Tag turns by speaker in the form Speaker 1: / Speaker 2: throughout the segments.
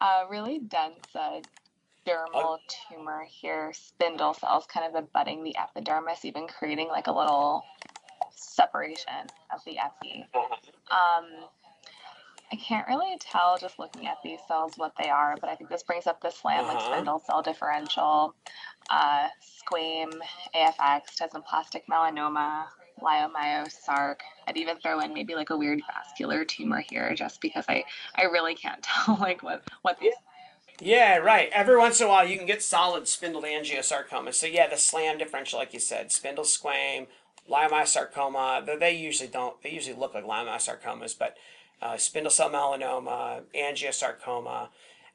Speaker 1: A really dense
Speaker 2: Uh,
Speaker 1: dermal tumor here, spindle cells kind of abutting the epidermis, even creating like a little separation of the epi. Um, I can't really tell just looking at these cells what they are, but I think this brings up the SLAM, like
Speaker 2: uh-huh.
Speaker 1: spindle cell differential, squame, AFX, desmoplastic melanoma, leiomyosarc. I'd even throw in maybe like a weird vascular tumor here, just because I really can't tell like what these.
Speaker 2: Yeah, right. Every once in a while, you can get solid spindled angiosarcoma. So yeah, the SLAM differential, like you said, spindle squame, leiomyosarcoma. They usually don't. They usually look like leiomyosarcomas, but spindle cell melanoma, angiosarcoma,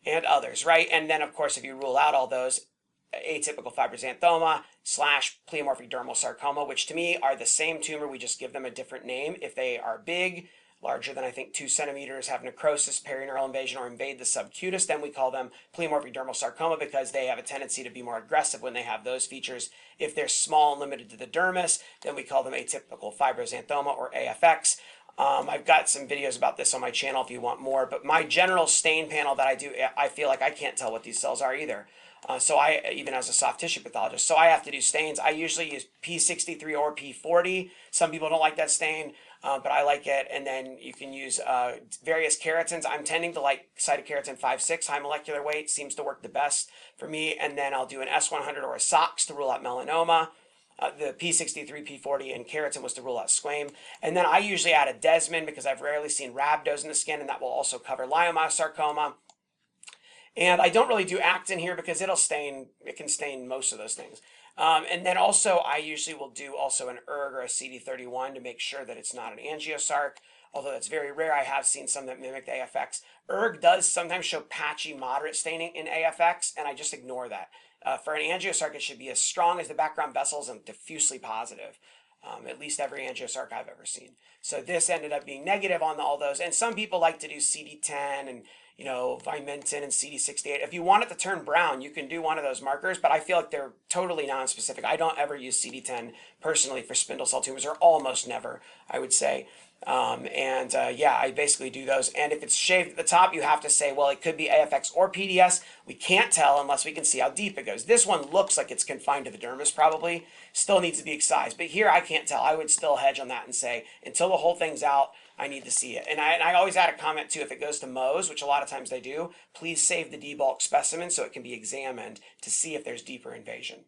Speaker 2: and others, right? And then, of course, if you rule out all those, atypical fibroxanthoma slash pleomorphic dermal sarcoma, which to me are the same tumor. We just give them a different name. If they are big, larger than I think 2 centimeters, have necrosis, perineural invasion, or invade the subcutis, then we call them pleomorphic dermal sarcoma because they have a tendency to be more aggressive when they have those features. If they're small and limited to the dermis, then we call them atypical fibroxanthoma or AFX. I've got some videos about this on my channel if you want more, but my general stain panel that I do, I feel like I can't tell what these cells are either. So I, even as a soft tissue pathologist, so I have to do stains. I usually use P63 or P40. Some people don't like that stain, but I like it. And then you can use various keratins. I'm tending to like cytokeratin 5,6, high molecular weight, seems to work the best for me. And then I'll do an S100 or a SOX to rule out melanoma. The P63, P40, and keratin was to rule out squame. And then I usually add a desmin because I've rarely seen rhabdos in the skin, and that will also cover leiomyosarcoma. And I don't really do actin here because it can stain most of those things. And then also I usually will do also an ERG or a CD31 to make sure that it's not an angiosarc, although that's very rare. I have seen some that mimic the AFX. ERG does sometimes show patchy moderate staining in AFX, and I just ignore that. For an angiosarc, it should be as strong as the background vessels and diffusely positive. At least every angiosarc I've ever seen. So this ended up being negative on all those. And some people like to do CD10 and Vimentin and CD68. If you want it to turn brown, you can do one of those markers, but I feel like they're totally non-specific. I don't ever use CD10 personally for spindle cell tumors, or almost never, I would say. Yeah, I basically do those. And if it's shaved at the top, you have to say, well, it could be AFX or PDS. We can't tell unless we can see how deep it goes. This one looks like it's confined to the dermis probably. Still needs to be excised. But here I can't tell. I would still hedge on that and say, until the whole thing's out, I need to see it. And I always add a comment too, if it goes to Mohs, which a lot of times they do, please save the debulk specimen so it can be examined to see if there's deeper invasion.